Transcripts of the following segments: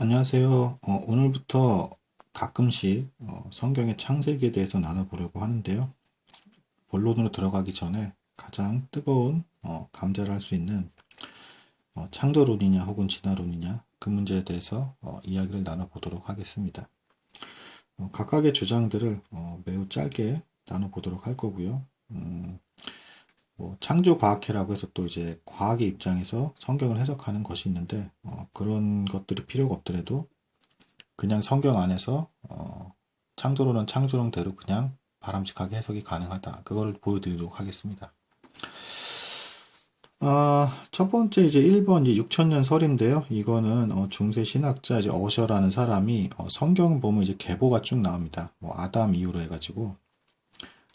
안녕하세요. 오늘부터 가끔씩 성경의 창세기에 대해서 나눠보려고 하는데요. 본론으로 들어가기 전에 가장 뜨거운 감자를 할 수 있는 창조론이냐 혹은 진화론이냐 그 문제에 대해서 이야기를 나눠보도록 하겠습니다. 각각의 주장들을 매우 짧게 나눠보도록 할 거고요. 창조과학회라고 해서 또 이제 과학의 입장에서 성경을 해석하는 것이 있는데 그런 것들이 필요가 없더라도 그냥 성경 안에서 창조론은 창조론대로 그냥 바람직하게 해석이 가능하다. 그거를 보여드리도록 하겠습니다. 첫 번째 이제 1번 이제 6천년 설인데요. 이거는 중세 신학자 이제 어셔라는 사람이 성경 보면 이제 계보가 쭉 나옵니다. 뭐 아담 이후로 해가지고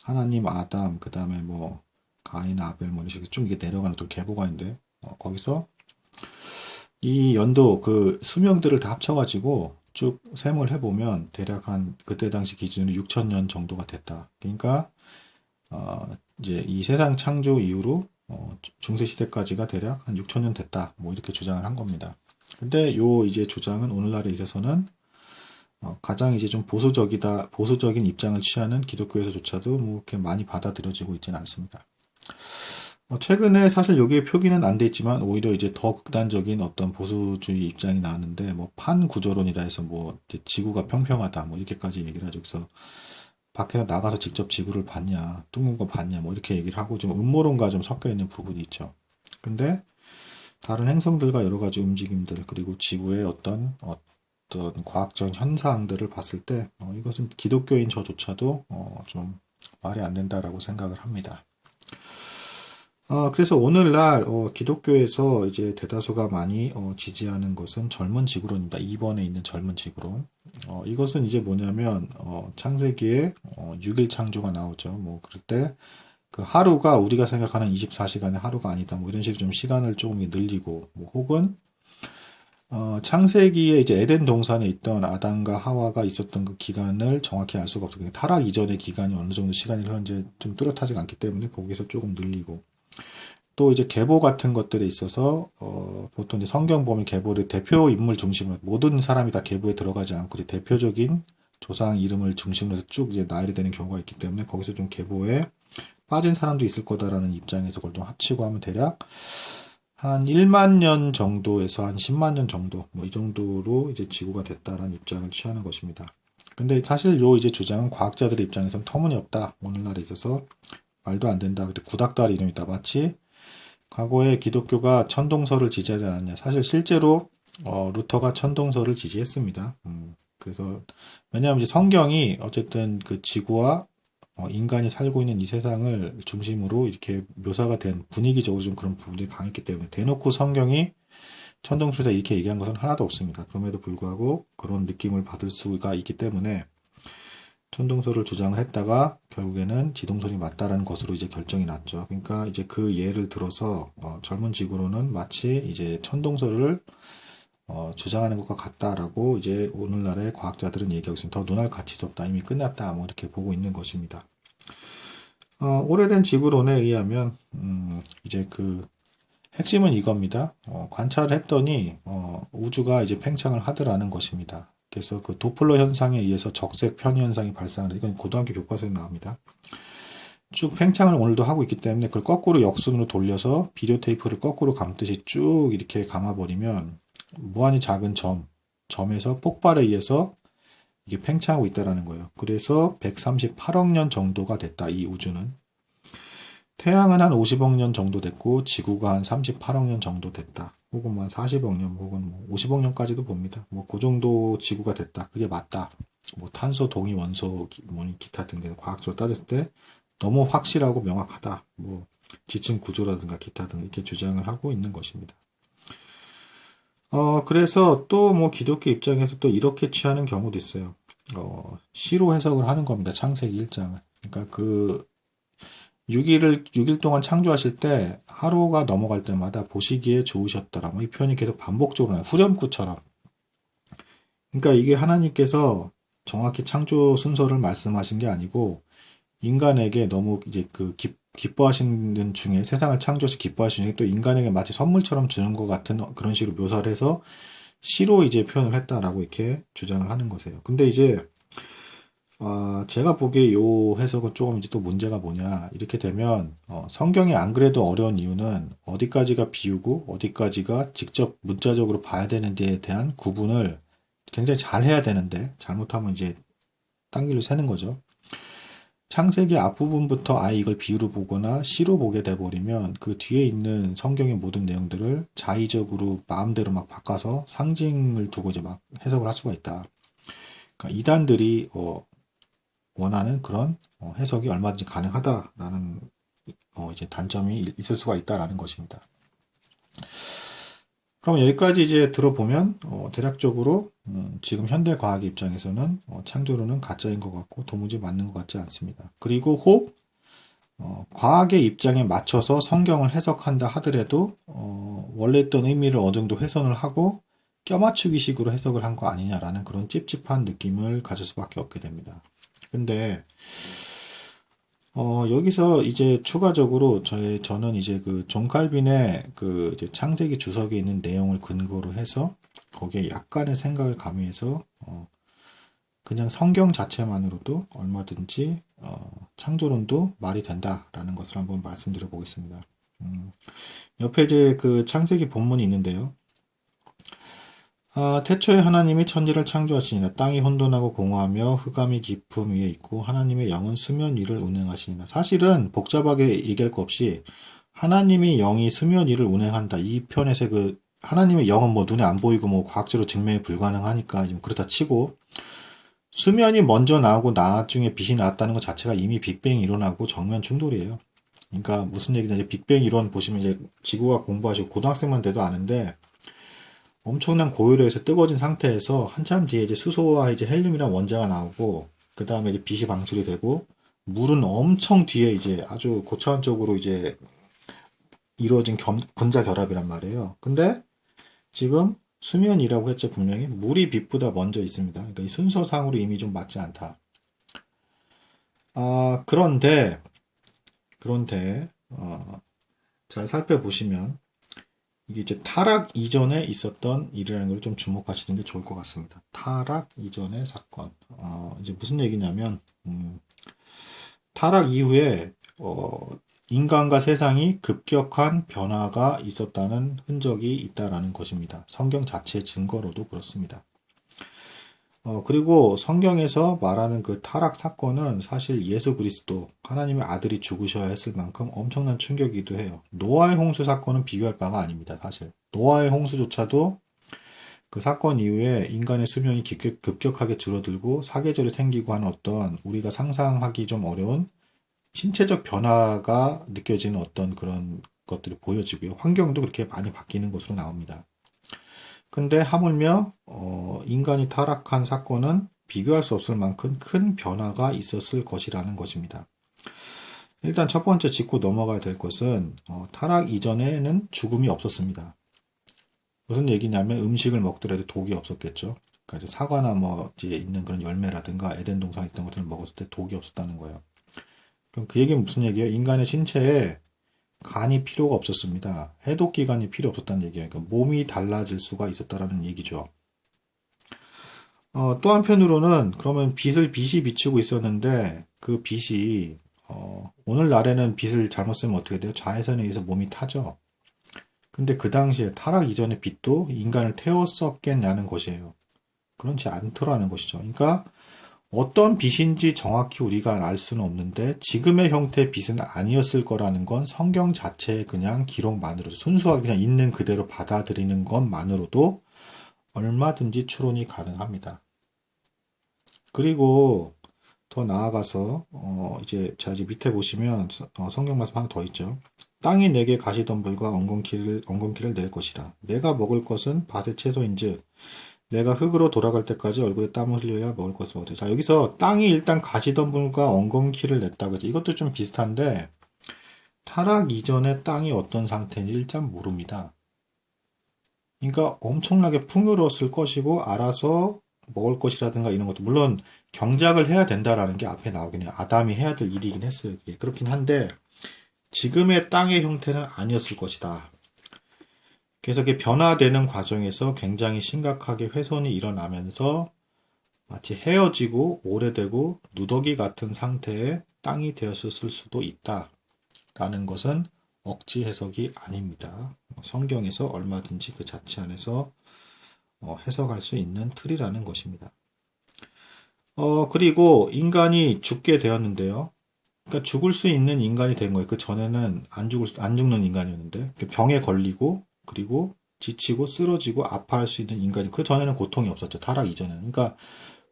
하나님 아담 그다음에 뭐 가인 아벨 뭐 이런 식으로 쭉 이게 내려가는 또 계보가 있는데 거기서 이 연도 그 수명들을 다 합쳐가지고 쭉 셈을 해보면 대략 한 그때 당시 기준으로 6천년 정도가 됐다. 그러니까 이제 이 세상 창조 이후로 중세 시대까지가 대략 한 6천년 됐다. 뭐 이렇게 주장을 한 겁니다. 근데 요 이제 주장은 오늘날에 있어서는 가장 이제 좀 보수적인 입장을 취하는 기독교에서조차도 뭐 이렇게 많이 받아들여지고 있지는 않습니다. 최근에 사실 여기에 표기는 안 돼 있지만 오히려 이제 더 극단적인 어떤 보수주의 입장이 나왔는데 뭐 판구조론이라 해서 뭐 지구가 평평하다 뭐 이렇게까지 얘기를 하죠. 그래서 밖에서 나가서 직접 지구를 봤냐 둥근 거 봤냐 뭐 이렇게 얘기를 하고 좀 음모론과 좀 섞여 있는 부분이 있죠. 근데 다른 행성들과 여러 가지 움직임들 그리고 지구의 어떤 과학적 현상들을 봤을 때 이것은 기독교인 저조차도 좀 말이 안 된다라고 생각을 합니다. 그래서 오늘날 기독교에서 이제 대다수가 많이 지지하는 것은 젊은 지구론입니다. 2번에 있는 젊은 지구론. 이것은 이제 뭐냐면 창세기에 6일 창조가 나오죠. 뭐 그럴 때 그 하루가 우리가 생각하는 24시간의 하루가 아니다. 뭐 이런 식으로 좀 시간을 조금 늘리고 뭐 혹은 창세기에 이제 에덴 동산에 있던 아담과 하와가 있었던 그 기간을 정확히 알 수가 없어요. 타락 이전의 기간이 어느 정도 시간이 현재 좀 뚜렷하지가 않기 때문에 거기서 조금 늘리고 또 이제 계보 같은 것들에 있어서 보통 이제 성경 보면 계보를 대표 인물 중심으로 모든 사람이 다 계보에 들어가지 않고 이제 대표적인 조상 이름을 중심으로 해서 쭉 이제 나열이 되는 경우가 있기 때문에 거기서 좀 계보에 빠진 사람도 있을 거다라는 입장에서 그걸 좀 합치고 하면 대략 한 1만 년 정도에서 한 10만 년 정도 뭐 이 정도로 이제 지구가 됐다라는 입장을 취하는 것입니다. 근데 사실 요 이제 주장은 과학자들의 입장에서는 터무니없다. 오늘날에 있어서 말도 안 된다. 근데 구닥다리 이름이다. 마치 과거에 기독교가 천동설을 지지하지 않았냐. 사실 실제로 루터가 천동설을 지지했습니다. 그래서 왜냐하면 이제 성경이 어쨌든 그 지구와 인간이 살고 있는 이 세상을 중심으로 이렇게 묘사가 된 분위기적으로 좀 그런 부분들이 강했기 때문에 대놓고 성경이 천동설이다 이렇게 얘기한 것은 하나도 없습니다. 그럼에도 불구하고 그런 느낌을 받을 수가 있기 때문에 천동설을 주장을 했다가 결국에는 지동설이 맞다라는 것으로 이제 결정이 났죠. 그러니까 이제 그 예를 들어서 젊은 지구로는 마치 이제 천동설을 주장하는 것과 같다라고 이제 오늘날의 과학자들은 얘기하고 있습니다. 더 논할 가치도 없다. 이미 끝났다. 뭐 이렇게 보고 있는 것입니다. 오래된 지구론에 의하면 이제 그 핵심은 이겁니다. 관찰을 했더니 우주가 이제 팽창을 하더라는 것입니다. 그래서 그 도플러 현상에 의해서 적색 편의 현상이 발생하는 이건 고등학교 교과서에 나옵니다. 쭉 팽창을 오늘도 하고 있기 때문에 그걸 거꾸로 역순으로 돌려서 비디오 테이프를 거꾸로 감듯이 쭉 이렇게 감아버리면 무한히 작은 점에서 폭발에 의해서 이게 팽창하고 있다는 거예요. 그래서 138억 년 정도가 됐다. 이 우주는. 태양은 한 50억 년 정도 됐고 지구가 한 38억 년 정도 됐다. 혹은 한 40억 년 혹은 50억 년까지도 봅니다. 뭐 그 정도 지구가 됐다. 그게 맞다. 뭐 탄소, 동위, 원소, 뭐 기타 등등 과학적으로 따졌을 때 너무 확실하고 명확하다. 뭐 지층 구조라든가 기타 등 이렇게 주장을 하고 있는 것입니다. 그래서 또 뭐 기독교 입장에서 또 이렇게 취하는 경우도 있어요. 시로 해석을 하는 겁니다. 창세기 1장을. 그러니까 그 6일 동안 창조하실 때 하루가 넘어갈 때마다 보시기에 좋으셨더라. 뭐 이 표현이 계속 반복적으로 나와요. 후렴구처럼. 그러니까 이게 하나님께서 정확히 창조 순서를 말씀하신 게 아니고 인간에게 너무 이제 그 기뻐하시는 중에 세상을 창조시 기뻐하시는 게 또 인간에게 마치 선물처럼 주는 것 같은 그런 식으로 묘사를 해서 시로 이제 표현을 했다라고 이렇게 주장을 하는 거세요. 근데 이제 제가 보기에 요 해석은 조금 이제 또 문제가 뭐냐, 이렇게 되면 성경이 안 그래도 어려운 이유는 어디까지가 비유고 어디까지가 직접 문자적으로 봐야 되는지에 대한 구분을 굉장히 잘 해야 되는데 잘못하면 이제 딴 길로 새는 거죠. 창세기 앞부분부터 이걸 비유로 보거나 시로 보게 돼버리면 그 뒤에 있는 성경의 모든 내용들을 자의적으로 마음대로 막 바꿔서 상징을 두고 이제 막 해석을 할 수가 있다. 그러니까 이단들이 원하는 그런 해석이 얼마든지 가능하다라는 이제 단점이 있을 수가 있다라는 것입니다. 그럼 여기까지 이제 들어보면 대략적으로 지금 현대 과학의 입장에서는 창조론은 가짜인 것 같고 도무지 맞는 것 같지 않습니다. 그리고 혹 과학의 입장에 맞춰서 성경을 해석한다 하더라도 원래 있던 의미를 어느 정도 훼손을 하고 껴맞추기 식으로 해석을 한 거 아니냐라는 그런 찝찝한 느낌을 가질 수밖에 없게 됩니다. 근데 여기서 이제 추가적으로 저는 이제 그 존 칼빈의 그 이제 창세기 주석에 있는 내용을 근거로 해서 거기에 약간의 생각을 가미해서 그냥 성경 자체만으로도 얼마든지 창조론도 말이 된다라는 것을 한번 말씀드려 보겠습니다. 옆에 이제 그 창세기 본문이 있는데요. 태초에 하나님이 천지를 창조하시니라. 땅이 혼돈하고 공허하며 흑암이 깊음 위에 있고 하나님의 영은 수면 위를 운행하시니라. 사실은 복잡하게 얘기할 거 없이 하나님의 영이 수면 위를 운행한다. 이 편에서 그 하나님의 영은 뭐 눈에 안 보이고 뭐 과학적으로 증명이 불가능하니까 좀 그렇다 치고, 수면이 먼저 나오고 나중에 빛이 나왔다는 것 자체가 이미 빅뱅이 일어나고 정면 충돌이에요. 그러니까 무슨 얘기냐, 이제 빅뱅 이론 보시면 이제 지구과학 공부하시고 고등학생만 돼도 아는데, 엄청난 고열에서 뜨거워진 상태에서 한참 뒤에 이제 수소와 이제 헬륨이란 원자가 나오고, 그 다음에 이제 빛이 방출이 되고, 물은 엄청 뒤에 이제 아주 고차원적으로 이제 이루어진 분자 결합이란 말이에요. 근데 지금 수면이라고 했죠. 분명히 물이 빛보다 먼저 있습니다. 그러니까 이 순서상으로 이미 좀 맞지 않다. 그런데 잘 살펴보시면 이게 이제 타락 이전에 있었던 일이라는 걸 좀 주목하시는 게 좋을 것 같습니다. 타락 이전의 사건. 이제 무슨 얘기냐면, 타락 이후에, 인간과 세상이 급격한 변화가 있었다는 흔적이 있다라는 것입니다. 성경 자체의 증거로도 그렇습니다. 그리고 성경에서 말하는 그 타락 사건은 사실 예수 그리스도, 하나님의 아들이 죽으셔야 했을 만큼 엄청난 충격이기도 해요. 노아의 홍수 사건은 비교할 바가 아닙니다, 사실. 노아의 홍수조차도 그 사건 이후에 인간의 수명이 급격하게 줄어들고 사계절이 생기고 하는 어떤 우리가 상상하기 좀 어려운 신체적 변화가 느껴지는 어떤 그런 것들이 보여지고요. 환경도 그렇게 많이 바뀌는 것으로 나옵니다. 근데 하물며 인간이 타락한 사건은 비교할 수 없을 만큼 큰 변화가 있었을 것이라는 것입니다. 일단 첫 번째 짚고 넘어가야 될 것은 타락 이전에는 죽음이 없었습니다. 무슨 얘기냐면 음식을 먹더라도 독이 없었겠죠. 그러니까 이제 사과나 뭐 이제 있는 그런 열매라든가 에덴 동산에 있던 것들을 먹었을 때 독이 없었다는 거예요. 그럼 그 얘기는 무슨 얘기예요? 인간의 신체에 간이 필요가 없었습니다. 해독기관이 필요 없었다는 얘기예요. 그러니까 몸이 달라질 수가 있었다라는 얘기죠. 또 한편으로는 그러면 빛이 비추고 있었는데 그 빛이 오늘날에는 빛을 잘못 쓰면 어떻게 돼요? 자외선에 의해서 몸이 타죠. 근데 그 당시에 타락 이전의 빛도 인간을 태웠었겠냐는 것이에요. 그렇지 않더라는 것이죠. 그러니까 어떤 빛인지 정확히 우리가 알 수는 없는데 지금의 형태의 빛은 아니었을 거라는 건 성경 자체의 그냥 기록만으로도, 순수하게 그냥 있는 그대로 받아들이는 것만으로도 얼마든지 추론이 가능합니다. 그리고 더 나아가서 이제 밑에 보시면 성경 말씀 하나 더 있죠. 땅이 내게 가시덤불과 엉겅퀴를 낼 것이라. 내가 먹을 것은 밭의 채소인즉 내가 흙으로 돌아갈 때까지 얼굴에 땀을 흘려야 먹을 것을 얻으리. 자, 여기서 땅이 일단 가시덤불과 엉겅퀴를 냈다고 했죠. 이것도 좀 비슷한데 타락 이전에 땅이 어떤 상태인지 일단 모릅니다. 그러니까 엄청나게 풍요로웠을 것이고 알아서 먹을 것이라든가 이런 것도 물론 경작을 해야 된다라는 게 앞에 나오긴 해요. 아담이 해야 될 일이긴 했어요. 그렇긴 한데 지금의 땅의 형태는 아니었을 것이다. 그래서 이게 변화되는 과정에서 굉장히 심각하게 훼손이 일어나면서 마치 헤어지고 오래되고 누더기 같은 상태의 땅이 되었을 수도 있다라는 것은 억지 해석이 아닙니다. 성경에서 얼마든지 그 자체 안에서 해석할 수 있는 틀이라는 것입니다. 그리고 인간이 죽게 되었는데요. 그러니까 죽을 수 있는 인간이 된 거예요. 그 전에는 안 죽는 인간이었는데 병에 걸리고 그리고 지치고 쓰러지고 아파할 수 있는 인간이 그 전에는 고통이 없었죠. 타락 이전에는. 그러니까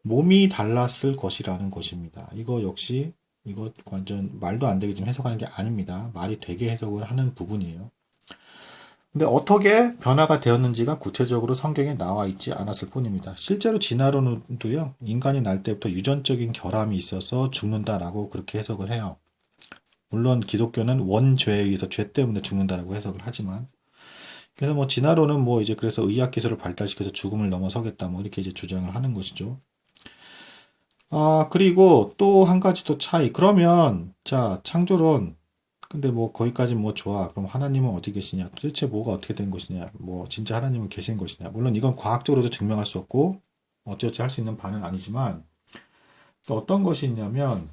몸이 달랐을 것이라는 것입니다. 이거 역시 이거 완전 말도 안 되게 좀 해석하는 게 아닙니다. 말이 되게 해석을 하는 부분이에요. 근데 어떻게 변화가 되었는지가 구체적으로 성경에 나와 있지 않았을 뿐입니다. 실제로 진화론도요, 인간이 날 때부터 유전적인 결함이 있어서 죽는다라고 그렇게 해석을 해요. 물론 기독교는 원죄에 의해서 죄 때문에 죽는다라고 해석을 하지만, 그래서 뭐 진화론은 뭐 이제 그래서 의학 기술을 발달시켜서 죽음을 넘어서겠다 뭐 이렇게 이제 주장을 하는 것이죠. 그리고 또 한 가지 또 차이. 그러면 자, 창조론 근데 뭐 거기까지 뭐 좋아. 그럼 하나님은 어디 계시냐? 도대체 뭐가 어떻게 된 것이냐? 뭐 진짜 하나님은 계신 것이냐? 물론 이건 과학적으로도 증명할 수 없고 어찌어찌 할 수 있는 바는 아니지만 또 어떤 것이 있냐면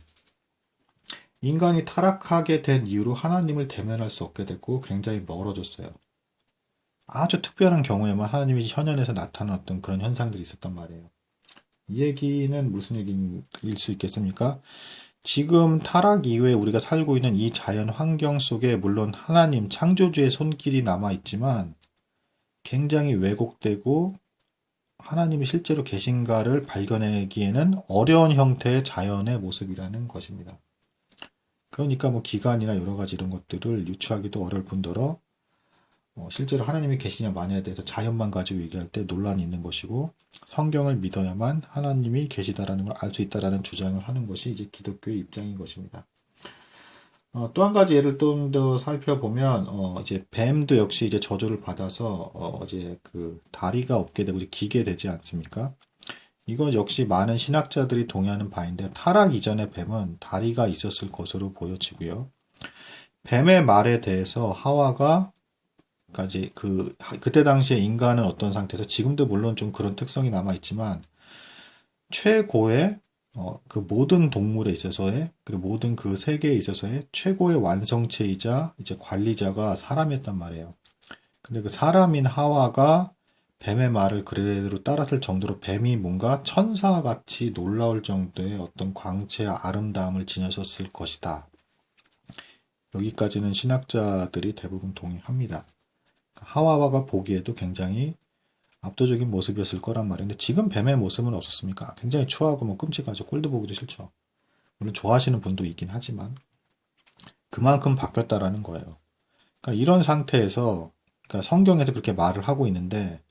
인간이 타락하게 된 이유로 하나님을 대면할 수 없게 됐고 굉장히 멀어졌어요. 아주 특별한 경우에만 하나님이 현현에서 나타났던 그런 현상들이 있었단 말이에요. 이 얘기는 무슨 얘기일 수 있겠습니까? 지금 타락 이후에 우리가 살고 있는 이 자연 환경 속에 물론 하나님 창조주의 손길이 남아있지만 굉장히 왜곡되고 하나님이 실제로 계신가를 발견하기에는 어려운 형태의 자연의 모습이라는 것입니다. 그러니까 뭐 기간이나 여러 가지 이런 것들을 유추하기도 어려울 뿐더러 실제로 하나님이 계시냐 마냐에 대해서 자연만 가지고 얘기할 때 논란이 있는 것이고 성경을 믿어야만 하나님이 계시다라는 걸 알 수 있다라는 주장을 하는 것이 이제 기독교의 입장인 것입니다. 또 한 가지 예를 좀 더 살펴보면 이제 뱀도 역시 이제 저주를 받아서 이제 그 다리가 없게 되고 이제 기게 되지 않습니까? 이건 역시 많은 신학자들이 동의하는 바인데 타락 이전의 뱀은 다리가 있었을 것으로 보여지고요. 뱀의 말에 대해서 하와가 까지 그때 당시에 인간은 어떤 상태에서 지금도 물론 좀 그런 특성이 남아 있지만 최고의 그 모든 동물에 있어서의 그리고 모든 그 세계에 있어서의 최고의 완성체이자 이제 관리자가 사람이었단 말이에요. 근데 그 사람인 하와가 뱀의 말을 그대로 따랐을 정도로 뱀이 뭔가 천사같이 놀라울 정도의 어떤 광채와 아름다움을 지녔었을 것이다. 여기까지는 신학자들이 대부분 동의합니다. 하와가 보기에도 굉장히 압도적인 모습이었을 거란 말인데 지금 뱀의 모습은 없었습니까? 굉장히 추하고 뭐 끔찍하죠. 꼴도 보기도 싫죠. 물론 좋아하시는 분도 있긴 하지만 그만큼 바뀌었다라는 거예요. 그러니까 이런 상태에서 그러니까 성경에서 그렇게 말을 하고 있는데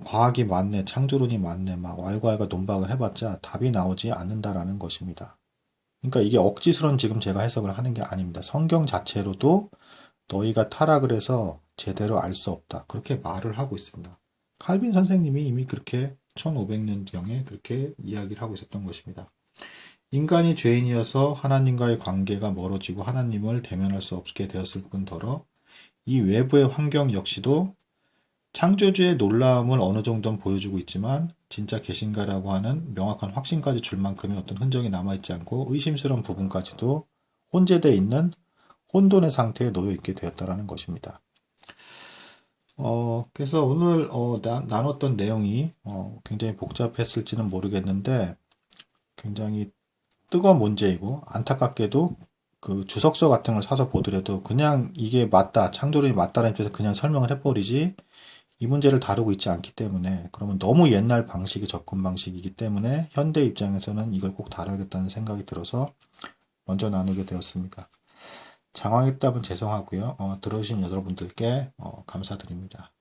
과학이 맞네, 창조론이 맞네, 막 왈가왈가 논박을 해봤자 답이 나오지 않는다라는 것입니다. 그러니까 이게 억지스런 지금 제가 해석을 하는 게 아닙니다. 성경 자체로도 너희가 타락을 해서 제대로 알 수 없다. 그렇게 말을 하고 있습니다. 칼빈 선생님이 이미 그렇게 1500년경에 그렇게 이야기를 하고 있었던 것입니다. 인간이 죄인이어서 하나님과의 관계가 멀어지고 하나님을 대면할 수 없게 되었을 뿐더러 이 외부의 환경 역시도 창조주의 놀라움을 어느 정도는 보여주고 있지만 진짜 계신가라고 하는 명확한 확신까지 줄 만큼의 어떤 흔적이 남아있지 않고 의심스러운 부분까지도 혼재되어 있는 혼돈의 상태에 놓여 있게 되었다라는 것입니다. 그래서 오늘 나눴던 내용이 굉장히 복잡했을지는 모르겠는데 굉장히 뜨거운 문제이고 안타깝게도 그 주석서 같은 걸 사서 보더라도 그냥 이게 맞다, 창조론이 맞다는 입장에서 그냥 설명을 해버리지 이 문제를 다루고 있지 않기 때문에 그러면 너무 옛날 방식의 접근 방식이기 때문에 현대 입장에서는 이걸 꼭 다뤄야겠다는 생각이 들어서 먼저 나누게 되었습니다. 장황했다면 죄송하고요. 들어주신 여러분들께 감사드립니다.